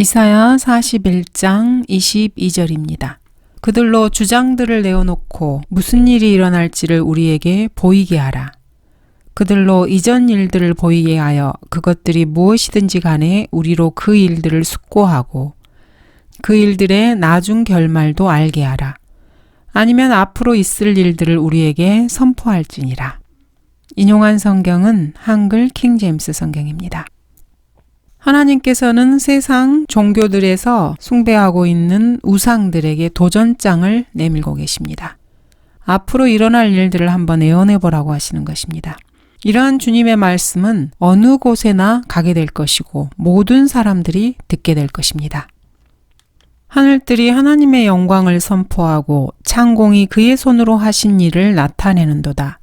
이사야 41장 22절입니다. 그들로 주장들을 내어놓고 무슨 일이 일어날지를 우리에게 보이게 하라. 그들로 이전 일들을 보이게 하여 그것들이 무엇이든지 간에 우리로 그 일들을 숙고하고 그 일들의 나중 결말도 알게 하라. 아니면 앞으로 있을 일들을 우리에게 선포할지니라. 인용한 성경은 한글 킹제임스 성경입니다. 하나님께서는 세상 종교들에서 숭배하고 있는 우상들에게 도전장을 내밀고 계십니다. 앞으로 일어날 일들을 한번 예언해보라고 하시는 것입니다. 이러한 주님의 말씀은 어느 곳에나 가게 될 것이고 모든 사람들이 듣게 될 것입니다. 하늘들이 하나님의 영광을 선포하고 창공이 그의 손으로 하신 일을 나타내는도다.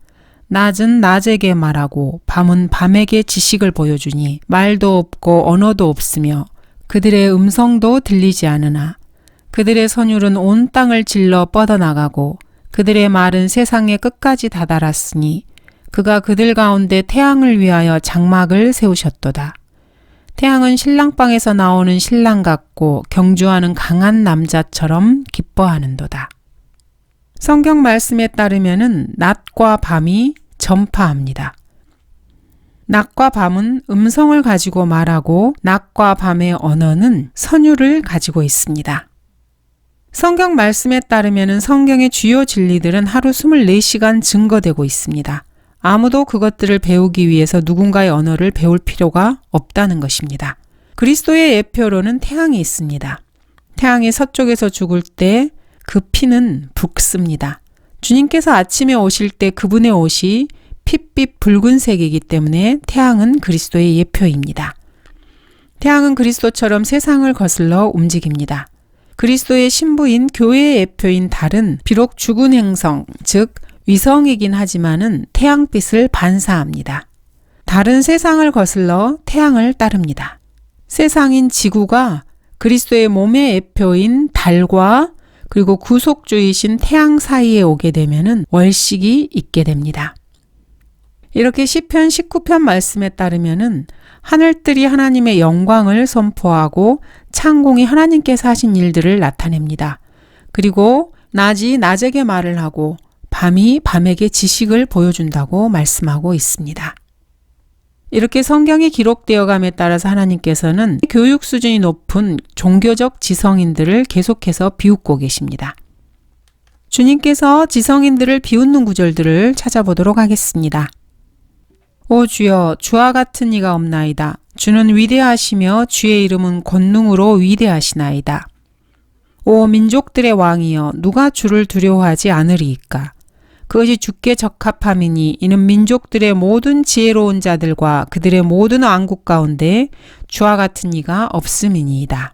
낮은 낮에게 말하고 밤은 밤에게 지식을 보여주니 말도 없고 언어도 없으며 그들의 음성도 들리지 않으나 그들의 선율은 온 땅을 질러 뻗어나가고 그들의 말은 세상의 끝까지 다다랐으니 그가 그들 가운데 태양을 위하여 장막을 세우셨도다. 태양은 신랑방에서 나오는 신랑 같고 경주하는 강한 남자처럼 기뻐하는도다. 성경 말씀에 따르면은 낮과 밤이 전파합니다. 낮과 밤은 음성을 가지고 말하고 낮과 밤의 언어는 선율을 가지고 있습니다. 성경 말씀에 따르면은 성경의 주요 진리들은 하루 24시간 증거되고 있습니다. 아무도 그것들을 배우기 위해서 누군가의 언어를 배울 필요가 없다는 것입니다. 그리스도의 예표로는 태양이 있습니다. 태양이 서쪽에서 죽을 때 그 피는 붉습니다. 주님께서 아침에 오실 때 그분의 옷이 핏빛 붉은색이기 때문에 태양은 그리스도의 예표입니다. 태양은 그리스도처럼 세상을 거슬러 움직입니다. 그리스도의 신부인 교회의 예표인 달은 비록 죽은 행성, 즉 위성이긴 하지만은 태양빛을 반사합니다. 달은 세상을 거슬러 태양을 따릅니다. 세상인 지구가 그리스도의 몸의 예표인 달과 그리고 구속주이신 태양 사이에 오게 되면은 월식이 있게 됩니다. 이렇게 시편 19편 말씀에 따르면은 하늘들이 하나님의 영광을 선포하고 창공이 하나님께서 하신 일들을 나타냅니다. 그리고 낮이 낮에게 말을 하고 밤이 밤에게 지식을 보여준다고 말씀하고 있습니다. 이렇게 성경이 기록되어감에 따라서 하나님께서는 교육 수준이 높은 종교적 지성인들을 계속해서 비웃고 계십니다. 주님께서 지성인들을 비웃는 구절들을 찾아보도록 하겠습니다. 오 주여, 주와 같은 이가 없나이다. 주는 위대하시며 주의 이름은 권능으로 위대하시나이다. 오 민족들의 왕이여, 누가 주를 두려워하지 않으리이까? 그것이 주께 적합함이니 이는 민족들의 모든 지혜로운 자들과 그들의 모든 왕국 가운데 주와 같은 이가 없음이니이다.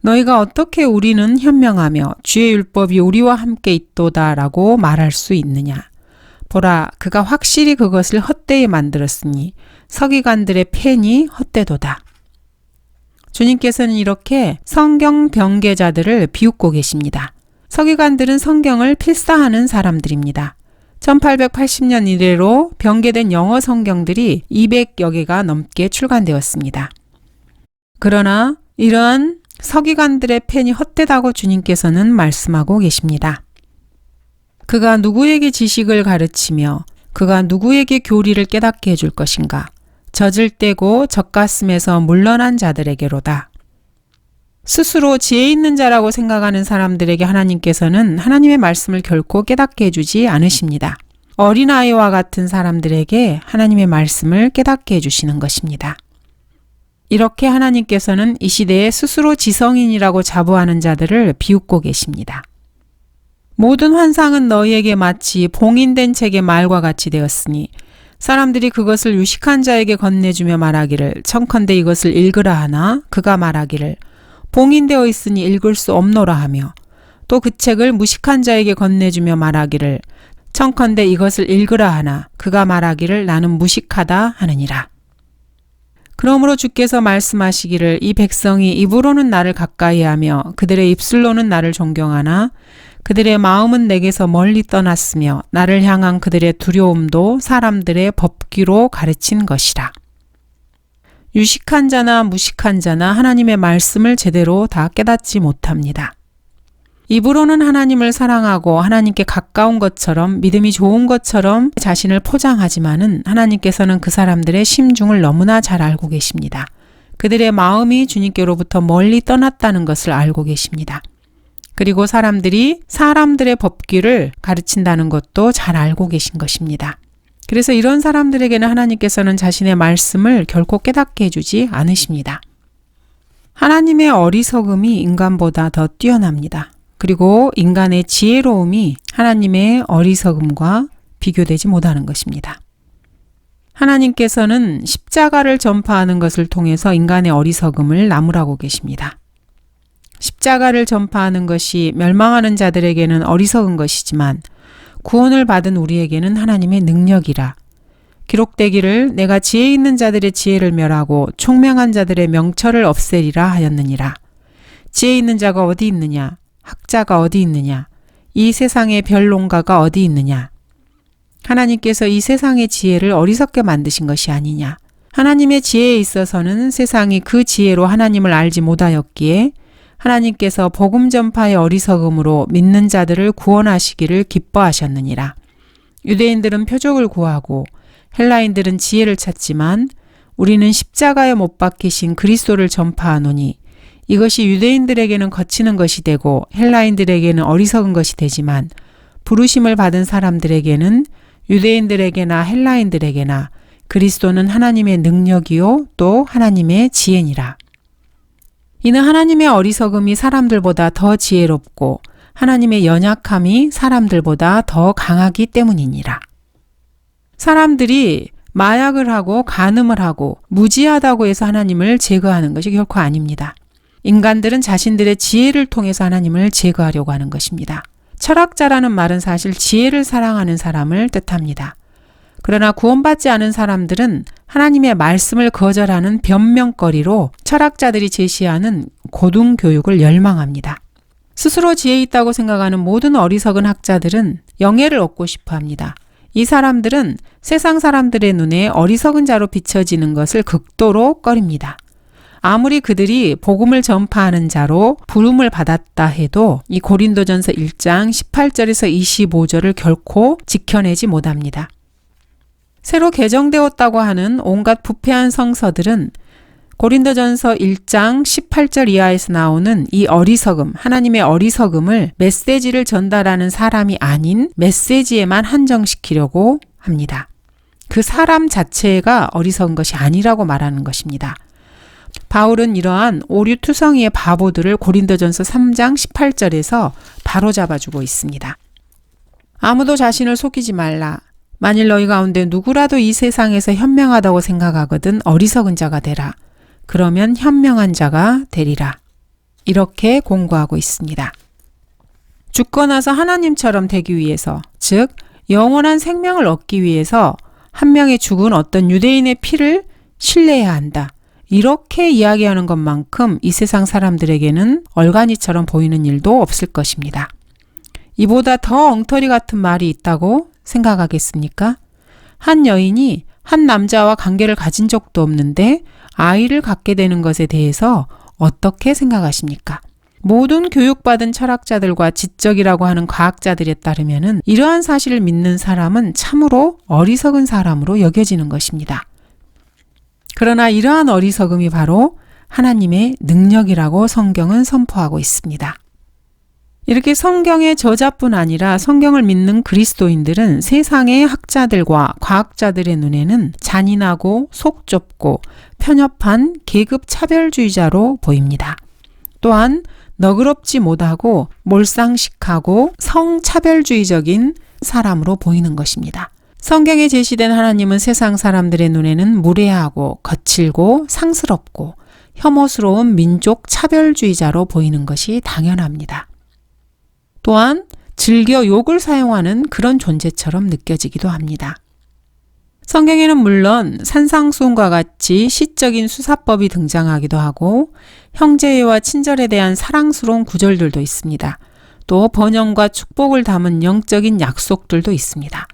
너희가 어떻게 우리는 현명하며 주의 율법이 우리와 함께 있도다 라고 말할 수 있느냐? 보라, 그가 확실히 그것을 헛되이 만들었으니 서기관들의 펜이 헛되도다. 주님께서는 이렇게 성경 변개자들을 비웃고 계십니다. 서기관들은 성경을 필사하는 사람들입니다. 1880년 이래로 변개된 영어 성경들이 200여 개가 넘게 출간되었습니다. 그러나 이러한 서기관들의 펜이 헛되다고 주님께서는 말씀하고 계십니다. 그가 누구에게 지식을 가르치며 그가 누구에게 교리를 깨닫게 해줄 것인가? 젖을 떼고 젖가슴에서 물러난 자들에게로다. 스스로 지혜 있는 자라고 생각하는 사람들에게 하나님께서는 하나님의 말씀을 결코 깨닫게 해주지 않으십니다. 어린아이와 같은 사람들에게 하나님의 말씀을 깨닫게 해주시는 것입니다. 이렇게 하나님께서는 이 시대에 스스로 지성인이라고 자부하는 자들을 비웃고 계십니다. 모든 환상은 너희에게 마치 봉인된 책의 말과 같이 되었으니 사람들이 그것을 유식한 자에게 건네주며 말하기를 청컨대 이것을 읽으라 하나 그가 말하기를 봉인되어 있으니 읽을 수 없노라 하며 또 그 책을 무식한 자에게 건네주며 말하기를 청컨대 이것을 읽으라 하나 그가 말하기를 나는 무식하다 하느니라. 그러므로 주께서 말씀하시기를 이 백성이 입으로는 나를 가까이하며 그들의 입술로는 나를 존경하나 그들의 마음은 내게서 멀리 떠났으며 나를 향한 그들의 두려움도 사람들의 법규로 가르친 것이라. 유식한 자나 무식한 자나 하나님의 말씀을 제대로 다 깨닫지 못합니다. 입으로는 하나님을 사랑하고 하나님께 가까운 것처럼 믿음이 좋은 것처럼 자신을 포장하지만은 하나님께서는 그 사람들의 심중을 너무나 잘 알고 계십니다. 그들의 마음이 주님께로부터 멀리 떠났다는 것을 알고 계십니다. 그리고 사람들이 사람들의 법규를 가르친다는 것도 잘 알고 계신 것입니다. 그래서 이런 사람들에게는 하나님께서는 자신의 말씀을 결코 깨닫게 해주지 않으십니다. 하나님의 어리석음이 인간보다 더 뛰어납니다. 그리고 인간의 지혜로움이 하나님의 어리석음과 비교되지 못하는 것입니다. 하나님께서는 십자가를 전파하는 것을 통해서 인간의 어리석음을 나무라고 계십니다. 십자가를 전파하는 것이 멸망하는 자들에게는 어리석은 것이지만 구원을 받은 우리에게는 하나님의 능력이라. 기록되기를 내가 지혜 있는 자들의 지혜를 멸하고 총명한 자들의 명철을 없애리라 하였느니라. 지혜 있는 자가 어디 있느냐? 학자가 어디 있느냐? 이 세상의 변론가가 어디 있느냐? 하나님께서 이 세상의 지혜를 어리석게 만드신 것이 아니냐? 하나님의 지혜에 있어서는 세상이 그 지혜로 하나님을 알지 못하였기에 하나님께서 복음 전파의 어리석음으로 믿는 자들을 구원하시기를 기뻐하셨느니라. 유대인들은 표적을 구하고 헬라인들은 지혜를 찾지만 우리는 십자가에 못 박히신 그리스도를 전파하노니 이것이 유대인들에게는 거치는 것이 되고 헬라인들에게는 어리석은 것이 되지만 부르심을 받은 사람들에게는 유대인들에게나 헬라인들에게나 그리스도는 하나님의 능력이요 또 하나님의 지혜니라. 이는 하나님의 어리석음이 사람들보다 더 지혜롭고 하나님의 연약함이 사람들보다 더 강하기 때문이니라. 사람들이 마약을 하고 간음을 하고 무지하다고 해서 하나님을 제거하는 것이 결코 아닙니다. 인간들은 자신들의 지혜를 통해서 하나님을 제거하려고 하는 것입니다. 철학자라는 말은 사실 지혜를 사랑하는 사람을 뜻합니다. 그러나 구원받지 않은 사람들은 하나님의 말씀을 거절하는 변명거리로 철학자들이 제시하는 고등교육을 열망합니다. 스스로 지혜 있다고 생각하는 모든 어리석은 학자들은 영예를 얻고 싶어 합니다. 이 사람들은 세상 사람들의 눈에 어리석은 자로 비춰지는 것을 극도로 꺼립니다. 아무리 그들이 복음을 전파하는 자로 부름을 받았다 해도 이 고린도전서 1장 18절에서 25절을 결코 지켜내지 못합니다. 새로 개정되었다고 하는 온갖 부패한 성서들은 고린도전서 1장 18절 이하에서 나오는 이 어리석음, 하나님의 어리석음을 메시지를 전달하는 사람이 아닌 메시지에만 한정시키려고 합니다. 그 사람 자체가 어리석은 것이 아니라고 말하는 것입니다. 바울은 이러한 오류투성이의 바보들을 고린도전서 3장 18절에서 바로잡아주고 있습니다. 아무도 자신을 속이지 말라. 만일 너희 가운데 누구라도 이 세상에서 현명하다고 생각하거든 어리석은 자가 되라. 그러면 현명한 자가 되리라. 이렇게 공고하고 있습니다. 죽고 나서 하나님처럼 되기 위해서, 즉 영원한 생명을 얻기 위해서 한 명의 죽은 어떤 유대인의 피를 신뢰해야 한다. 이렇게 이야기하는 것만큼 이 세상 사람들에게는 얼간이처럼 보이는 일도 없을 것입니다. 이보다 더 엉터리 같은 말이 있다고 생각하겠습니까? 한 여인이 한 남자와 관계를 가진 적도 없는데 아이를 갖게 되는 것에 대해서 어떻게 생각하십니까? 모든 교육받은 철학자들과 지적이라고 하는 과학자들에 따르면은 이러한 사실을 믿는 사람은 참으로 어리석은 사람으로 여겨지는 것입니다. 그러나 이러한 어리석음이 바로 하나님의 능력이라고 성경은 선포하고 있습니다. 이렇게 성경의 저자뿐 아니라 성경을 믿는 그리스도인들은 세상의 학자들과 과학자들의 눈에는 잔인하고 속 좁고 편협한 계급 차별주의자로 보입니다. 또한 너그럽지 못하고 몰상식하고 성차별주의적인 사람으로 보이는 것입니다. 성경에 제시된 하나님은 세상 사람들의 눈에는 무례하고 거칠고 상스럽고 혐오스러운 민족 차별주의자로 보이는 것이 당연합니다. 또한 즐겨 욕을 사용하는 그런 존재처럼 느껴지기도 합니다. 성경에는 물론 산상수훈과 같이 시적인 수사법이 등장하기도 하고 형제와 친절에 대한 사랑스러운 구절들도 있습니다. 또 번영과 축복을 담은 영적인 약속들도 있습니다.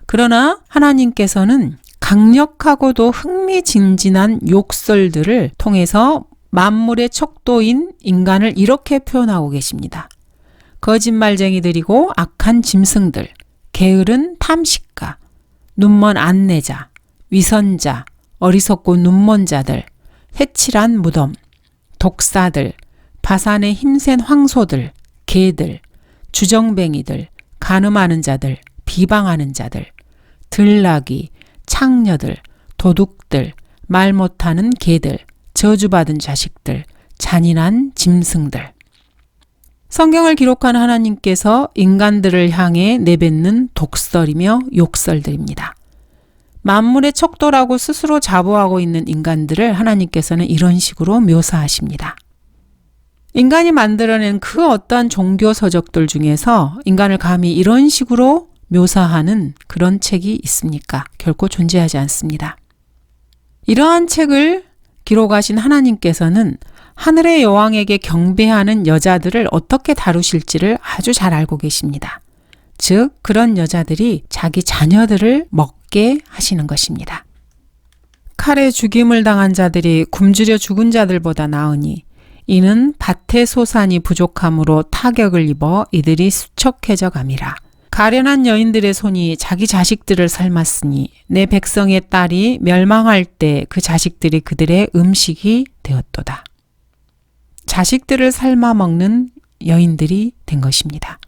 그러나 하나님께서는 강력하고도 흥미진진한 욕설들을 통해서 만물의 척도인 인간을 이렇게 표현하고 계십니다. 거짓말쟁이들이고 악한 짐승들, 게으른 탐식가, 눈먼 안내자, 위선자, 어리석고 눈먼 자들, 회칠한 무덤, 독사들, 바산의 힘센 황소들, 개들, 주정뱅이들, 간음하는 자들, 비방하는 자들, 들나귀, 창녀들, 도둑들, 말 못하는 개들, 저주받은 자식들, 잔인한 짐승들. 성경을 기록한 하나님께서 인간들을 향해 내뱉는 독설이며 욕설들입니다. 만물의 척도라고 스스로 자부하고 있는 인간들을 하나님께서는 이런 식으로 묘사하십니다. 인간이 만들어낸 그 어떠한 종교 서적들 중에서 인간을 감히 이런 식으로 묘사하는 그런 책이 있습니까? 결코 존재하지 않습니다. 이러한 책을 기록하신 하나님께서는 하늘의 여왕에게 경배하는 여자들을 어떻게 다루실지를 아주 잘 알고 계십니다. 즉, 그런 여자들이 자기 자녀들을 먹게 하시는 것입니다. 칼에 죽임을 당한 자들이 굶주려 죽은 자들보다 나으니 이는 밭의 소산이 부족함으로 타격을 입어 이들이 수척해져 감이라. 가련한 여인들의 손이 자기 자식들을 삶았으니 내 백성의 딸이 멸망할 때 그 자식들이 그들의 음식이 되었도다. 자식들을 삶아 먹는 여인들이 된 것입니다.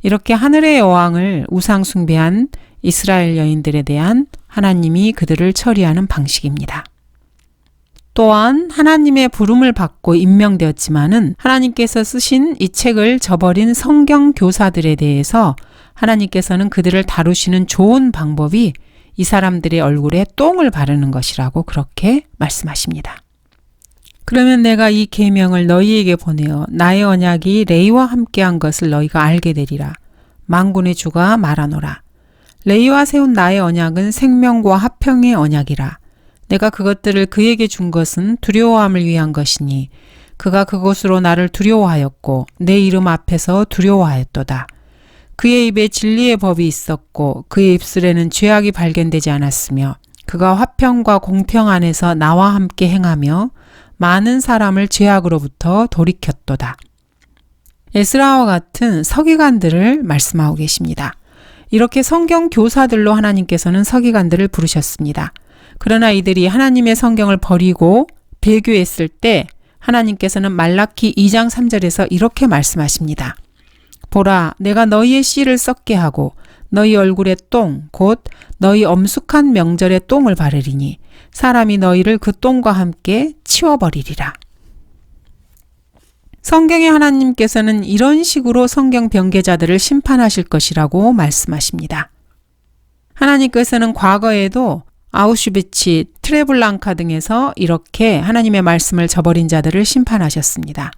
이렇게 하늘의 여왕을 우상 숭배한 이스라엘 여인들에 대한 하나님이 그들을 처리하는 방식입니다. 또한 하나님의 부름을 받고 임명되었지만은 하나님께서 쓰신 이 책을 저버린 성경 교사들에 대해서 하나님께서는 그들을 다루시는 좋은 방법이 이 사람들의 얼굴에 똥을 바르는 것이라고 그렇게 말씀하십니다. 그러면 내가 이 계명을 너희에게 보내어 나의 언약이 레위와 함께한 것을 너희가 알게 되리라. 만군의 주가 말하노라. 레위와 세운 나의 언약은 생명과 화평의 언약이라. 내가 그것들을 그에게 준 것은 두려워함을 위한 것이니 그가 그것으로 나를 두려워하였고 내 이름 앞에서 두려워하였도다. 그의 입에 진리의 법이 있었고 그의 입술에는 죄악이 발견되지 않았으며 그가 화평과 공평 안에서 나와 함께 행하며 많은 사람을 죄악으로부터 돌이켰도다. 에스라와 같은 서기관들을 말씀하고 계십니다. 이렇게 성경 교사들로 하나님께서는 서기관들을 부르셨습니다. 그러나 이들이 하나님의 성경을 버리고 배교했을 때 하나님께서는 말라키 2장 3절에서 이렇게 말씀하십니다. 보라, 내가 너희의 씨를 썩게 하고 너희 얼굴에 똥, 곧 너희 엄숙한 명절에 똥을 바르리니 사람이 너희를 그 똥과 함께 치워버리리라. 성경의 하나님께서는 이런 식으로 성경 변개자들을 심판하실 것이라고 말씀하십니다. 하나님께서는 과거에도 아우슈비츠, 트레블랑카 등에서 이렇게 하나님의 말씀을 저버린 자들을 심판하셨습니다.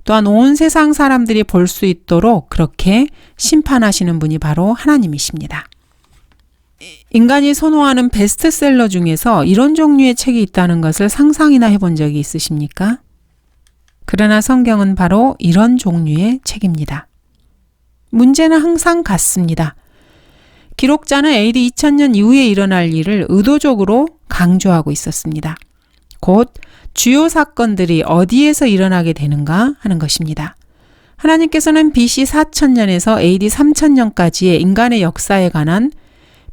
또한 온 세상 사람들이 볼 수 있도록 그렇게 심판하시는 분이 바로 하나님이십니다. 인간이 선호하는 베스트셀러 중에서 이런 종류의 책이 있다는 것을 상상이나 해본 적이 있으십니까? 그러나 성경은 바로 이런 종류의 책입니다. 문제는 항상 같습니다. 기록자는 AD 2000년 이후에 일어날 일을 의도적으로 강조하고 있었습니다. 곧 주요 사건들이 어디에서 일어나게 되는가 하는 것입니다. 하나님께서는 BC 4000년에서 AD 3000년까지의 인간의 역사에 관한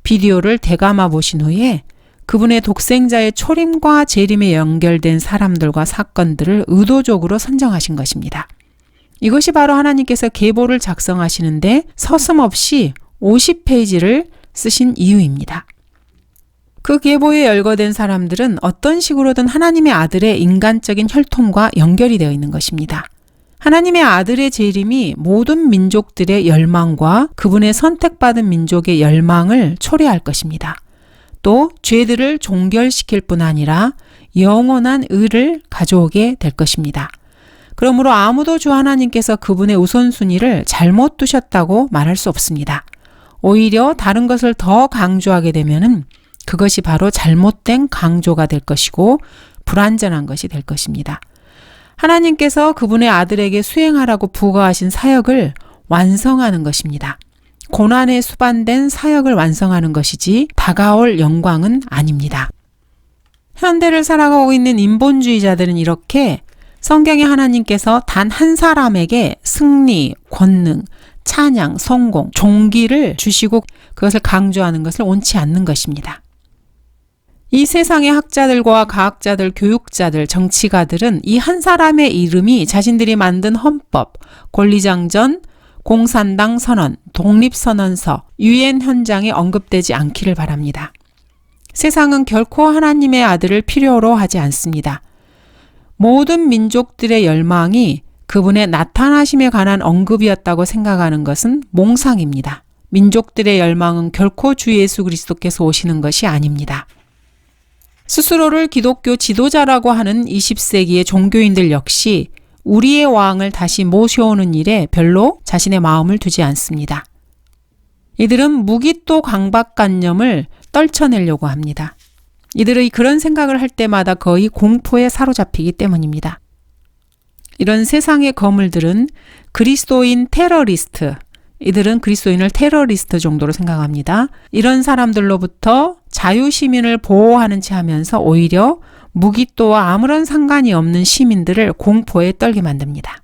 비디오를 되감아 보신 후에 그분의 독생자의 초림과 재림에 연결된 사람들과 사건들을 의도적으로 선정하신 것입니다. 이것이 바로 하나님께서 계보를 작성하시는데 서슴없이 50페이지를 쓰신 이유입니다. 그 계보에 열거된 사람들은 어떤 식으로든 하나님의 아들의 인간적인 혈통과 연결이 되어 있는 것입니다. 하나님의 아들의 재림이 모든 민족들의 열망과 그분의 선택받은 민족의 열망을 초래할 것입니다. 또 죄들을 종결시킬 뿐 아니라 영원한 의를 가져오게 될 것입니다. 그러므로 아무도 주 하나님께서 그분의 우선순위를 잘못 두셨다고 말할 수 없습니다. 오히려 다른 것을 더 강조하게 되면은 그것이 바로 잘못된 강조가 될 것이고 불완전한 것이 될 것입니다. 하나님께서 그분의 아들에게 수행하라고 부과하신 사역을 완성하는 것입니다. 고난에 수반된 사역을 완성하는 것이지 다가올 영광은 아닙니다. 현대를 살아가고 있는 인본주의자들은 이렇게 성경의 하나님께서 단 한 사람에게 승리, 권능, 찬양, 성공, 존귀를 주시고 그것을 강조하는 것을 원치 않는 것입니다. 이 세상의 학자들과 과학자들, 교육자들, 정치가들은 이 한 사람의 이름이 자신들이 만든 헌법, 권리장전, 공산당 선언, 독립선언서, 유엔 현장에 언급되지 않기를 바랍니다. 세상은 결코 하나님의 아들을 필요로 하지 않습니다. 모든 민족들의 열망이 그분의 나타나심에 관한 언급이었다고 생각하는 것은 몽상입니다. 민족들의 열망은 결코 주 예수 그리스도께서 오시는 것이 아닙니다. 스스로를 기독교 지도자라고 하는 20세기의 종교인들 역시 우리의 왕을 다시 모셔오는 일에 별로 자신의 마음을 두지 않습니다. 이들은 무기또 강박관념을 떨쳐내려고 합니다. 이들의 그런 생각을 할 때마다 거의 공포에 사로잡히기 때문입니다. 이런 세상의 거물들은 그리스도인 테러리스트, 이들은 그리스도인을 테러리스트 정도로 생각합니다. 이런 사람들로부터 자유시민을 보호하는 채 하면서 오히려 무기또와 아무런 상관이 없는 시민들을 공포에 떨게 만듭니다.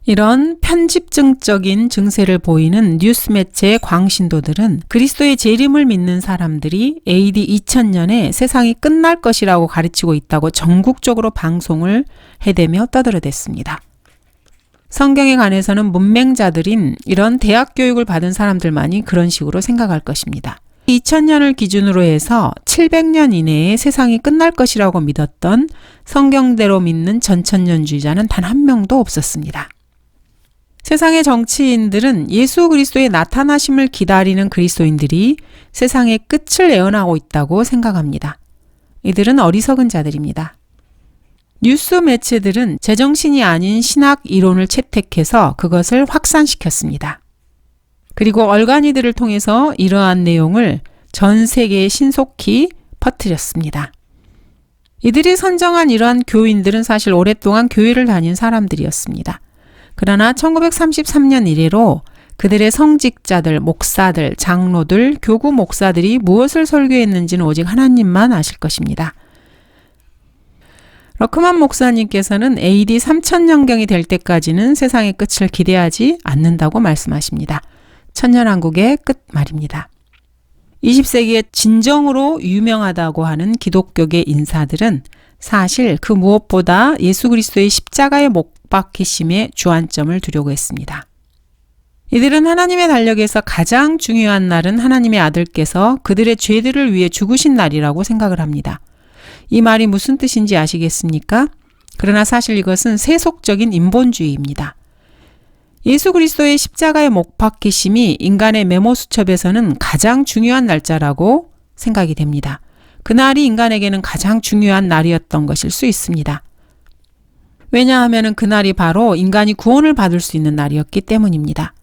이런 편집증적인 증세를 보이는 뉴스 매체의 광신도들은 그리스도의 재림을 믿는 사람들이 AD 2000년에 세상이 끝날 것이라고 가르치고 있다고 전국적으로 방송을 해대며 떠들어댔습니다. 성경에 관해서는 문맹자들인 이런 대학 교육을 받은 사람들만이 그런 식으로 생각할 것입니다. 2000년을 기준으로 해서 700년 이내에 세상이 끝날 것이라고 믿었던 성경대로 믿는 전천년주의자는 단 한 명도 없었습니다. 세상의 정치인들은 예수 그리스도의 나타나심을 기다리는 그리스도인들이 세상의 끝을 예언하고 있다고 생각합니다. 이들은 어리석은 자들입니다. 뉴스 매체들은 제정신이 아닌 신학 이론을 채택해서 그것을 확산시켰습니다. 그리고 얼간이들을 통해서 이러한 내용을 전 세계에 신속히 퍼뜨렸습니다. 이들이 선정한 이러한 교인들은 사실 오랫동안 교회를 다닌 사람들이었습니다. 그러나 1933년 이래로 그들의 성직자들, 목사들, 장로들, 교구 목사들이 무엇을 설교했는지는 오직 하나님만 아실 것입니다. 러크만 목사님께서는 AD 3000년경이 될 때까지는 세상의 끝을 기대하지 않는다고 말씀하십니다. 천년왕국의 끝 말입니다. 20세기에 진정으로 유명하다고 하는 기독교계 인사들은 사실 그 무엇보다 예수 그리스도의 십자가의 못 박히심에 주안점을 두려고 했습니다. 이들은 하나님의 달력에서 가장 중요한 날은 하나님의 아들께서 그들의 죄들을 위해 죽으신 날이라고 생각을 합니다. 이 말이 무슨 뜻인지 아시겠습니까? 그러나 사실 이것은 세속적인 인본주의입니다. 예수 그리스도의 십자가의 못 박히심이 인간의 메모수첩에서는 가장 중요한 날짜라고 생각이 됩니다. 그날이 인간에게는 가장 중요한 날이었던 것일 수 있습니다. 왜냐하면 그날이 바로 인간이 구원을 받을 수 있는 날이었기 때문입니다.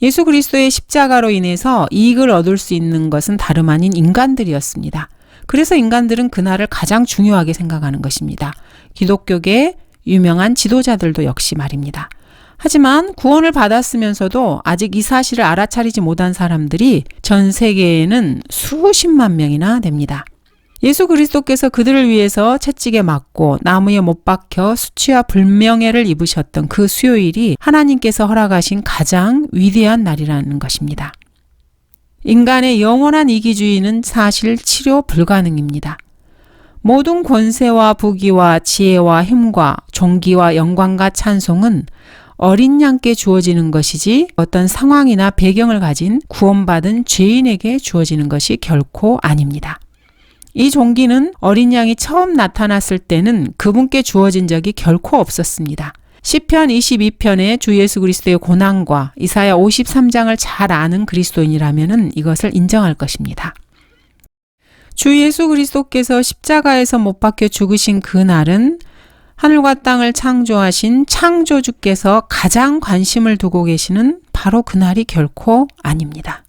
예수 그리스도의 십자가로 인해서 이익을 얻을 수 있는 것은 다름 아닌 인간들이었습니다. 그래서 인간들은 그날을 가장 중요하게 생각하는 것입니다. 기독교계 유명한 지도자들도 역시 말입니다. 하지만 구원을 받았으면서도 아직 이 사실을 알아차리지 못한 사람들이 전 세계에는 수십만 명이나 됩니다. 예수 그리스도께서 그들을 위해서 채찍에 맞고 나무에 못 박혀 수치와 불명예를 입으셨던 그 수요일이 하나님께서 허락하신 가장 위대한 날이라는 것입니다. 인간의 영원한 이기주의는 사실 치료 불가능입니다. 모든 권세와 부귀와 지혜와 힘과 존귀와 영광과 찬송은 어린 양께 주어지는 것이지 어떤 상황이나 배경을 가진 구원받은 죄인에게 주어지는 것이 결코 아닙니다. 이 존귀는 어린 양이 처음 나타났을 때는 그분께 주어진 적이 결코 없었습니다. 시편 22편의 주 예수 그리스도의 고난과 이사야 53장을 잘 아는 그리스도인이라면 이것을 인정할 것입니다. 주 예수 그리스도께서 십자가에서 못 박혀 죽으신 그날은 하늘과 땅을 창조하신 창조주께서 가장 관심을 두고 계시는 바로 그날이 결코 아닙니다.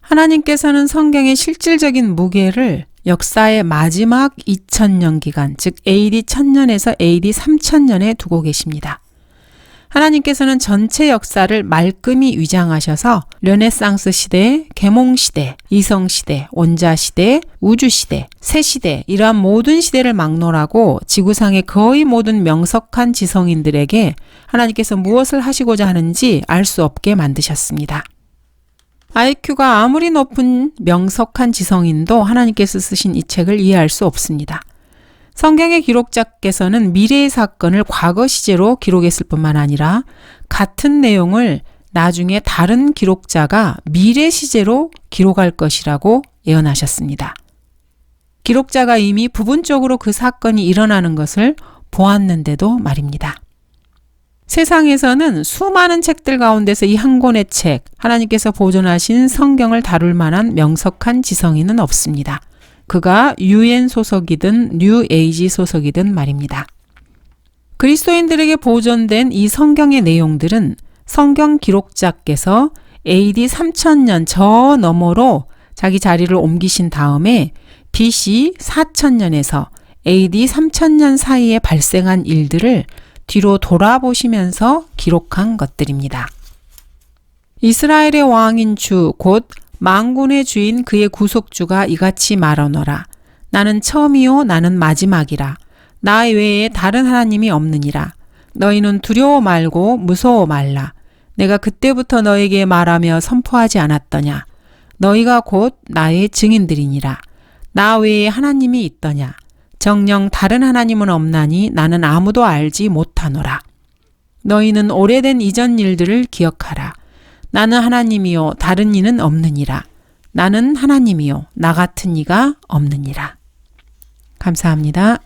하나님께서는 성경의 실질적인 무게를 역사의 마지막 2000년 기간, 즉 AD 1000년에서 AD 3000년에 두고 계십니다. 하나님께서는 전체 역사를 말끔히 위장하셔서 르네상스 시대, 계몽 시대, 이성 시대, 원자 시대, 우주 시대, 새 시대 이러한 모든 시대를 막론하고 지구상의 거의 모든 명석한 지성인들에게 하나님께서 무엇을 하시고자 하는지 알 수 없게 만드셨습니다. IQ가 아무리 높은 명석한 지성인도 하나님께서 쓰신 이 책을 이해할 수 없습니다. 성경의 기록자께서는 미래의 사건을 과거 시제로 기록했을 뿐만 아니라 같은 내용을 나중에 다른 기록자가 미래 시제로 기록할 것이라고 예언하셨습니다. 기록자가 이미 부분적으로 그 사건이 일어나는 것을 보았는데도 말입니다. 세상에서는 수많은 책들 가운데서 이 한 권의 책, 하나님께서 보존하신 성경을 다룰 만한 명석한 지성인은 없습니다. 그가 UN 소속이든 뉴 에이지 소속이든 말입니다. 그리스도인들에게 보존된 이 성경의 내용들은 성경 기록자께서 AD 3000년 저 너머로 자기 자리를 옮기신 다음에 BC 4000년에서 AD 3000년 사이에 발생한 일들을 뒤로 돌아보시면서 기록한 것들입니다. 이스라엘의 왕인 주 곧 만군의 주인 그의 구속주가 이같이 말하노라. 나는 처음이요 나는 마지막이라. 나 외에 다른 하나님이 없느니라. 너희는 두려워 말고 무서워 말라. 내가 그때부터 너에게 말하며 선포하지 않았더냐. 너희가 곧 나의 증인들이니라. 나 외에 하나님이 있더냐. 정녕 다른 하나님은 없나니 나는 아무도 알지 못하노라. 너희는 오래된 이전 일들을 기억하라. 나는 하나님이요 다른 이는 없느니라. 나는 하나님이요 나 같은 이가 없느니라. 감사합니다.